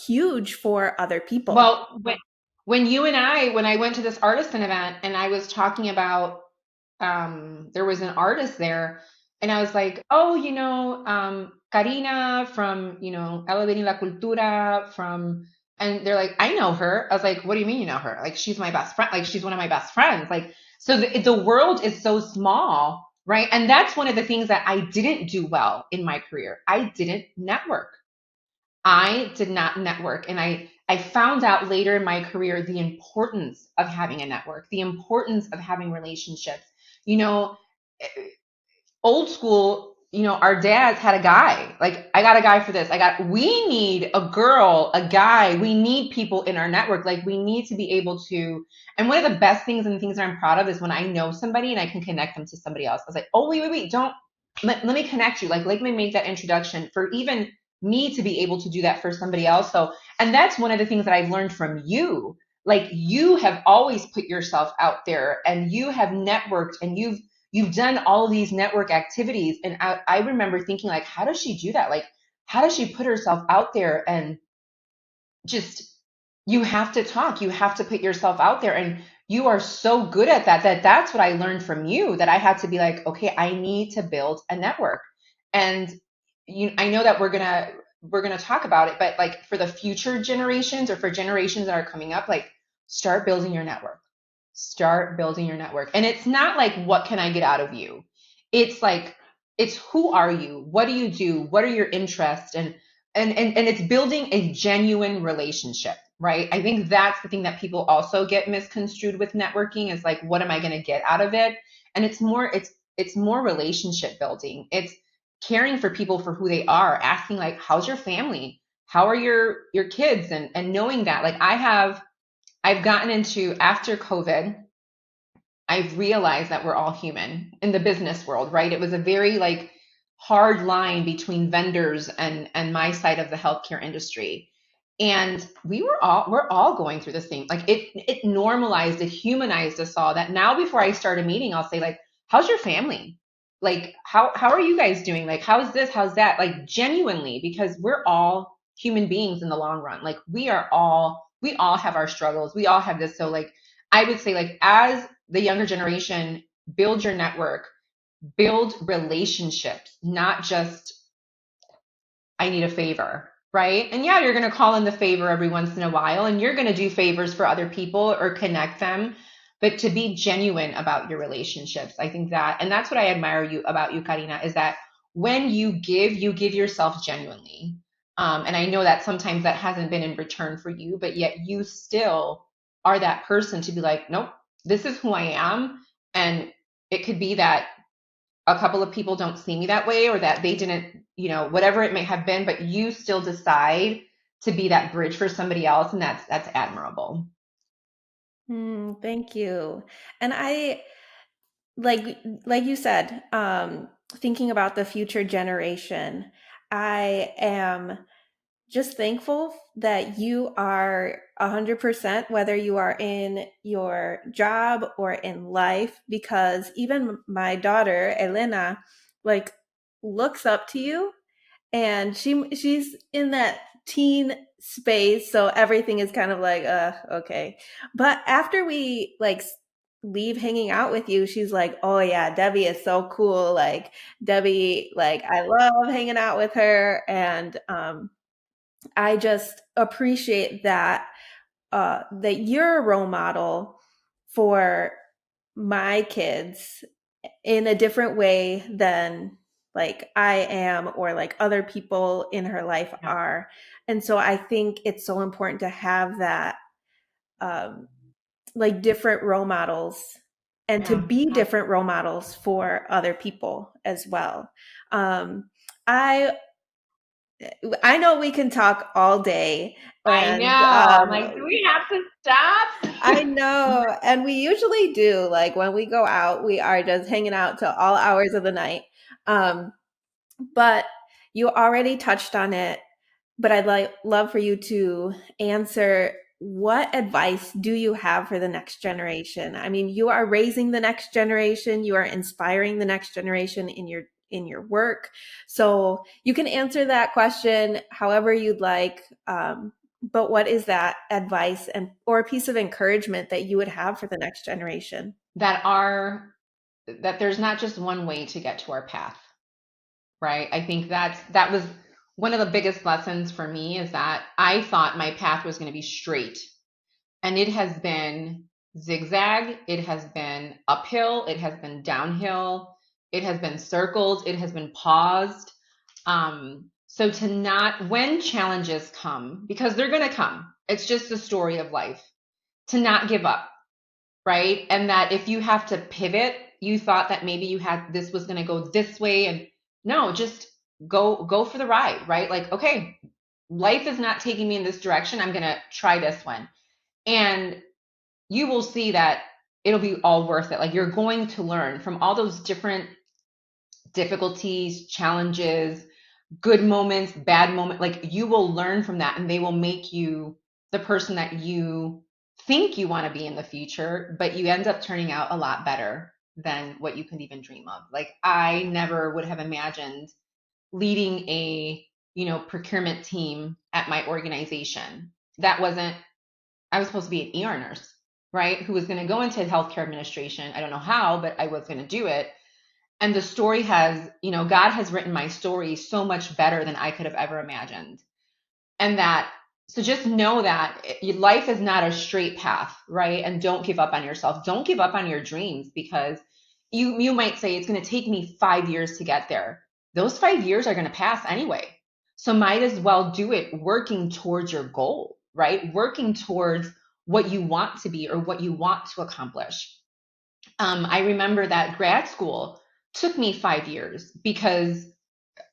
huge for other people. Well, when I went to this artisan event, and I was talking about, there was an artist there, and I was like, oh, Karina from, Elevating La Cultura and they're like, I know her. I was like, what do you mean you know her? Like, she's my best friend. Like, she's one of my best friends. Like, so the world is so small, right? And that's one of the things that I didn't do well in my career. I didn't network. I did not network. And I found out later in my career the importance of having a network, the importance of having relationships. You know, old school, our dads had a guy. Like, I got a guy for this. We need a girl, a guy. We need people in our network. Like, we need to be able to. And one of the best things and things that I'm proud of is when I know somebody and I can connect them to somebody else. I was like, oh, wait, don't, let me connect you. Like, let me make that introduction for even me to be able to do that for somebody else. So, and that's one of the things that I've learned from you. Like, you have always put yourself out there and you have networked and you've done all of these network activities. And I remember thinking, like, how does she do that? Like, how does she put herself out there and just, you have to talk, you have to put yourself out there. And you are so good at that's what I learned from you, that I had to be like, okay, I need to build a network. And I know that we're gonna talk about it, but like for the future generations or for generations that are coming up, like, start building your network. Start building your network. And it's not like, what can I get out of you? It's like, it's who are you? What do you do? What are your interests? And it's building a genuine relationship, right? I think that's the thing that people also get misconstrued with networking, is like, what am I going to get out of it? And it's more relationship building. It's caring for people for who they are, asking, like, how's your family? How are your kids? And knowing that, like, I've gotten into, after COVID, I've realized that we're all human in the business world, right? It was a very, like, hard line between vendors and my side of the healthcare industry. And we're all going through this thing. Like, it normalized, it humanized us all, that now before I start a meeting, I'll say, like, how's your family? Like, how are you guys doing? Like, how's this? How's that? Like, genuinely, because we're all human beings in the long run. Like, we all have our struggles. We all have this. So, like, I would say, like, as the younger generation, build your network, build relationships, not just, I need a favor, right? And yeah, you're going to call in the favor every once in a while, and you're going to do favors for other people or connect them, but to be genuine about your relationships. I think that, and that's what I admire about you, Karina, is that when you give yourself genuinely. And I know that sometimes that hasn't been in return for you, but yet you still are that person to be like, nope, this is who I am. And it could be that a couple of people don't see me that way, or that they didn't, whatever it may have been, but you still decide to be that bridge for somebody else. And that's admirable. Thank you. And I like you said, thinking about the future generation, I am just thankful that you are 100%, whether you are in your job or in life, because even my daughter, Elena, like, looks up to you, and she's in that teen space, so everything is kind of like, okay. But after we like leave hanging out with you, she's like, oh yeah, Debbie is so cool. Like, Debbie, like, I love hanging out with her. And I just appreciate that, that you're a role model for my kids in a different way than like I am, or like other people in her life Yeah. are. And so I think it's so important to have that, um, like, different role models, and to Yeah. be different role models for other people as well. Um, I I know we can talk all day, I know. and I'm like, do we have to I stop? know, and we usually do. Like, when we go out, we are just hanging out till all hours of the night. Um, but you already touched on it. But I'd love for you to answer, what advice do you have for the next generation? I mean, you are raising the next generation, you are inspiring the next generation in your work. So you can answer that question however you'd like. But what is that advice and or a piece of encouragement that you would have for the next generation? That there's not just one way to get to our path, right? I think that was one of the biggest lessons for me, is that I thought my path was going to be straight, and it has been zigzag, it has been uphill, it has been downhill, it has been circled, it has been paused. So to not, when challenges come, because they're going to come, it's just the story of life, to not give up, right? And that if you have to pivot, you thought that maybe you had this was going to go this way, and no, just go for the ride, right? Like, okay, life is not taking me in this direction. I'm going to try this one. And you will see that it'll be all worth it. Like, you're going to learn from all those different difficulties, challenges, good moments, bad moments. Like, you will learn from that, and they will make you the person that you think you want to be in the future, but you end up turning out a lot better than what you can even dream of. Like, I never would have imagined leading a, procurement team at my organization. That wasn't, I was supposed to be an ER nurse, right? Who was going to go into healthcare administration. I don't know how, but I was going to do it. And the story has, God has written my story so much better than I could have ever imagined. And that, so just know that life is not a straight path, right? And don't give up on yourself. Don't give up on your dreams, because you might say it's going to take me 5 years to get there. Those 5 years are going to pass anyway. So might as well do it working towards your goal, right? Working towards what you want to be or what you want to accomplish. I remember that grad school took me 5 years because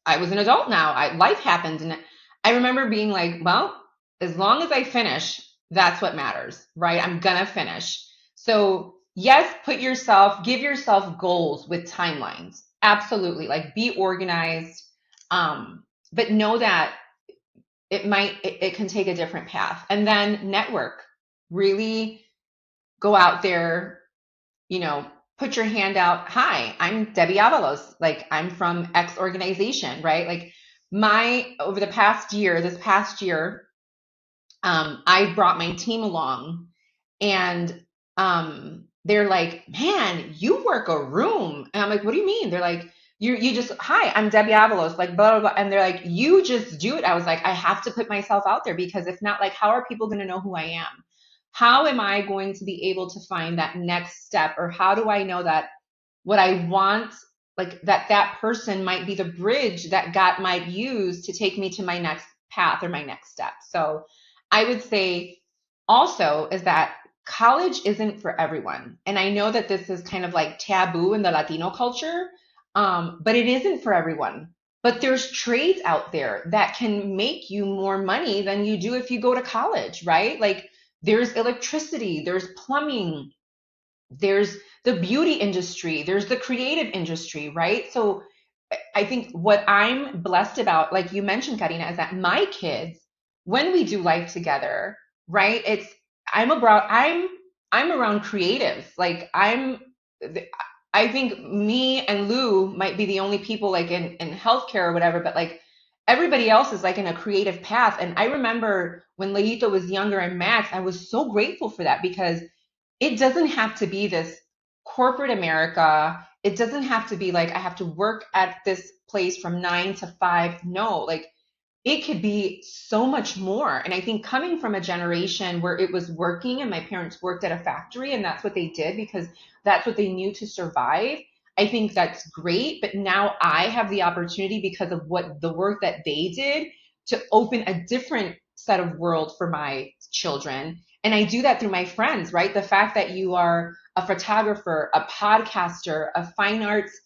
I was an adult now. Life happened. And I remember being like, well, as long as I finish, that's what matters, right? I'm going to finish. So yes, give yourself goals with timelines. Absolutely. Like, be organized. But know that it can take a different path. And then network. Really go out there, put your hand out. Hi, I'm Debbie Avalos. Like, I'm from X organization, right? Like, over this past year, I brought my team along, and they're like, man, you work a room. And I'm like, what do you mean? They're like, you just, hi, I'm Debbie Avalos, like, blah, blah, blah. And they're like, you just do it. I was like, I have to put myself out there, because if not, like, how are people going to know who I am? How am I going to be able to find that next step? Or how do I know that what I want, like, that person might be the bridge that God might use to take me to my next path or my next step? So I would say also is that college isn't for everyone. And I know that this is kind of like taboo in the Latino culture, but it isn't for everyone. But there's trades out there that can make you more money than you do if you go to college, right? Like, there's electricity, there's plumbing, there's the beauty industry, there's the creative industry, right? So I think what I'm blessed about, like you mentioned, Karina, is that my kids, when we do life together, right? I'm around creatives. Like, I think me and Lou might be the only people, like, in healthcare or whatever, but like everybody else is like in a creative path. And I remember when Leito was younger and Max, I was so grateful for that, because it doesn't have to be this corporate America. It doesn't have to be like I have to work at this place from 9 to 5. No, like, it could be so much more. And I think coming from a generation where it was working, and my parents worked at a factory and that's what they did because that's what they knew to survive, I think that's great. But now I have the opportunity, because of what the work that they did, to open a different set of world for my children. And I do that through my friends, right? The fact that you are a photographer, a podcaster, a fine arts,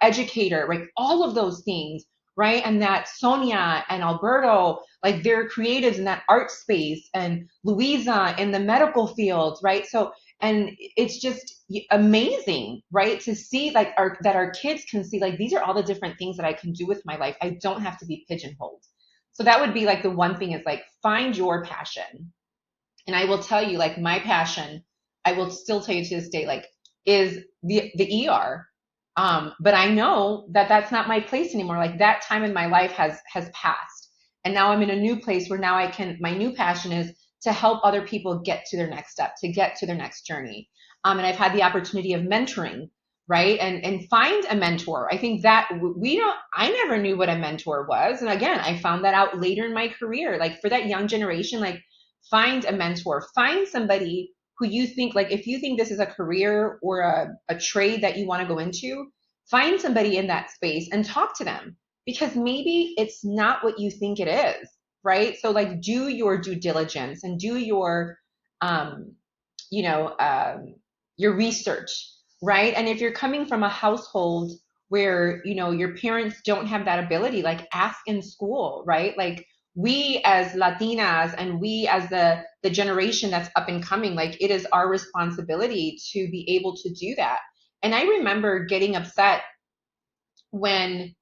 educator, right? All of those things, right? And that Sonia and Alberto, like, they're creatives in that art space, and Louisa in the medical field, right? So, and it's just amazing, right? To see, like, that our kids can see, like, these are all the different things that I can do with my life. I don't have to be pigeonholed. So that would be like the one thing, is like, find your passion. And I will tell you, like, my passion, I will still tell you to this day, like, is the ER. But I know that that's not my place anymore. Like, that time in my life has passed. And now I'm in a new place where now my new passion is to help other people get to their next step, to get to their next journey. And I've had the opportunity of mentoring, right? And find a mentor. I think that I never knew what a mentor was. And again, I found that out later in my career. Like, for that young generation, like, find a mentor, find somebody who you think, like, if you think this is a career or a trade that you want to go into, find somebody in that space and talk to them, because maybe it's not what you think it is, right? So, like, do your due diligence and do your, your research. right? And if you're coming from a household where, you know, your parents don't have that ability, like ask in school, right? Like we as Latinas and we as the generation that's up and coming, like it is our responsibility to be able to do that. And I remember getting upset when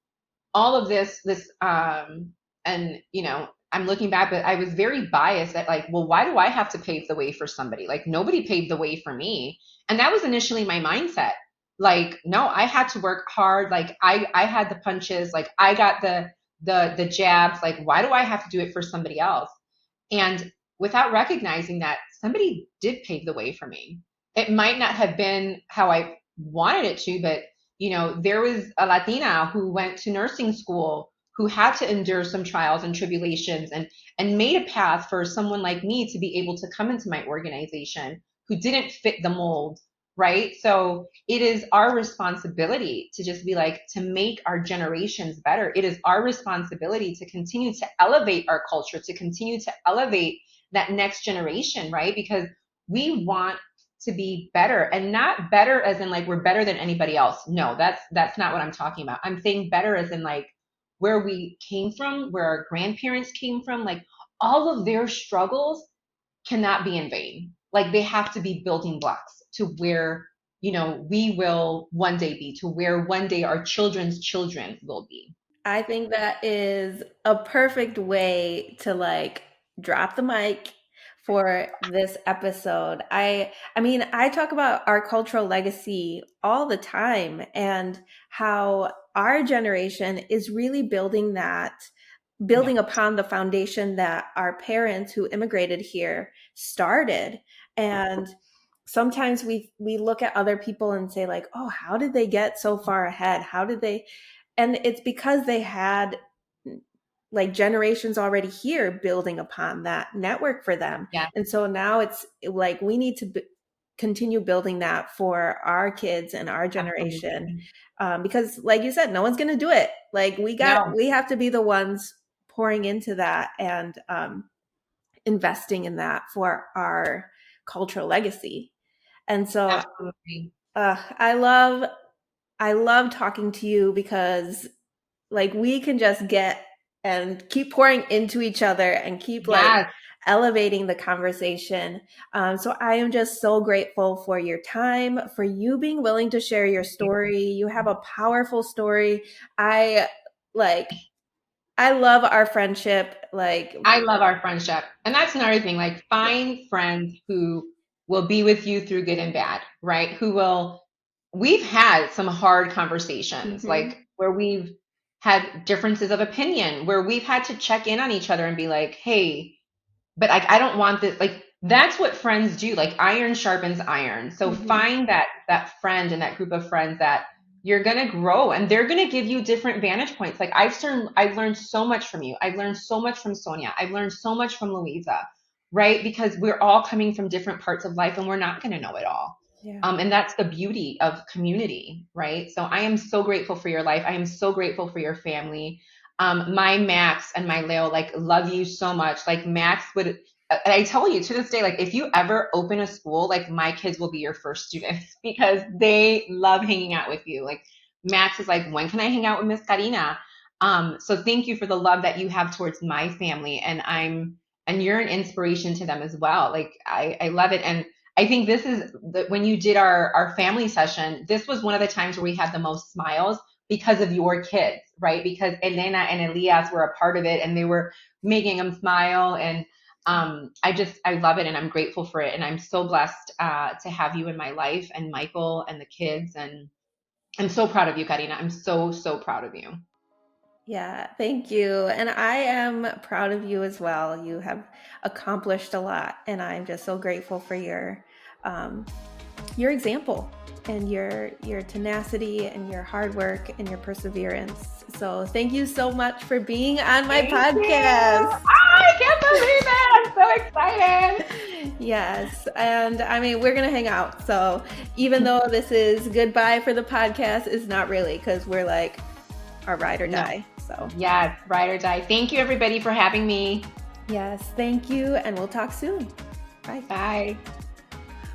all of this, and you know, I'm looking back, but I was very biased at like, well, why do I have to pave the way for somebody? Like nobody paved the way for me. And that was initially my mindset. Like, no, I had to work hard. Like I had the punches, like I got the jabs. Like, why do I have to do it for somebody else? And without recognizing that somebody did pave the way for me. It might not have been how I wanted it to, but you know, there was a Latina who went to nursing school who had to endure some trials and tribulations and made a path for someone like me to be able to come into my organization who didn't fit the mold, right? So it is our responsibility to just be like, to make our generations better. It is our responsibility to continue to elevate our culture, to continue to elevate that next generation, right? Because we want to be better, and not better as in like we're better than anybody else. No, that's not what I'm talking about. I'm saying better as in like where we came from, where our grandparents came from, like all of their struggles cannot be in vain. Like they have to be building blocks to where, you know, we will one day be, to where one day our children's children will be. I think that is a perfect way to like drop the mic for this episode. I mean, I talk about our cultural legacy all the time and how our generation is really Yeah. building upon the foundation that our parents who immigrated here started. And sometimes we look at other people and say like, oh, how did they get so far ahead? How did they? And it's because they had like generations already here building upon that network for them. Yeah. And so now it's like we need to continue building that for our kids and our generation. Absolutely. Because like you said, no one's going to do it. Like No, we have to be the ones pouring into that and investing in that for our cultural legacy. And so absolutely. uh, I love talking to you because like we can just get and keep pouring into each other and keep like Yes. elevating the conversation. So I am just so grateful for your time, for you being willing to share your story. You have a powerful story. I like I love our friendship. Like I love our friendship. And that's another thing, like find friends who will be with you through good and bad, right? We've had some hard conversations, mhm, like where we've had differences of opinion, where we've had to check in on each other and be like, hey, but like I don't want this, like that's what friends do. Like iron sharpens iron. So mhm, find that friend and that group of friends that you're gonna grow and they're gonna give you different vantage points. Like I've learned so much from you. I've learned so much from Sonia. I've learned so much from Louisa, right? Because we're all coming from different parts of life and we're not gonna know it all. yeah. And that's the beauty of community, right? So I am so grateful for your life. I am so grateful for your family. My Max and my Leo like love you so much. Like Max would, and I tell you to this day, like if you ever open a school, like my kids will be your first students because they love hanging out with you. Like Max is like, when can I hang out with Miss Karina? So thank you for the love that you have towards my family, and you're an inspiration to them as well. Like I love it, and I think this is when you did our family session. This was one of the times where we had the most smiles because of your kids, right? Because Elena and Elias were a part of it and they were making them smile. And I love it and I'm grateful for it. And I'm so blessed to have you in my life and Michael and the kids. And I'm so proud of you, Karina. I'm so, so proud of you. Yeah, thank you. And I am proud of you as well. You have accomplished a lot, and I'm just so grateful for um, your example and your tenacity and your hard work and your perseverance. So thank you so much for being on my Thank you. podcast. I can't believe it. I'm so excited. Yes, and I mean we're gonna hang out. So even though this is goodbye for the podcast, it's not really because we're like our ride or No. die. So Yes, ride or die. Thank you, everybody, for having me. yes, thank you, and we'll talk soon. Bye. Bye.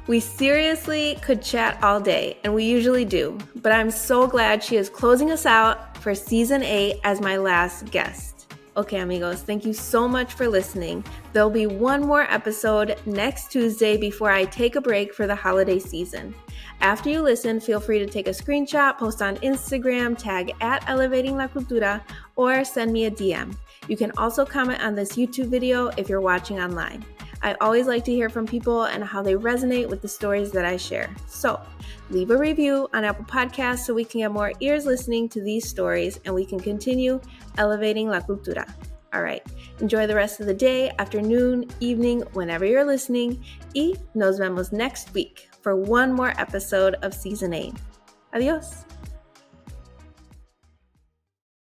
We seriously could chat all day, and we usually do, but I'm so glad she is closing us out for Season 8 as my last guest. Okay, amigos, thank you so much for listening. There'll be one more episode next Tuesday before I take a break for the holiday season. After you listen, feel free to take a screenshot, post on Instagram, tag at Elevating La Cultura, or send me a DM. You can also comment on this YouTube video if you're watching online. I always like to hear from people and how they resonate with the stories that I share. So leave a review on Apple Podcasts so we can get more ears listening to these stories and we can continue elevating La Cultura. All right, enjoy the rest of the day, afternoon, evening, whenever you're listening. Y nos vemos next week for one more episode of Season 8. Adios.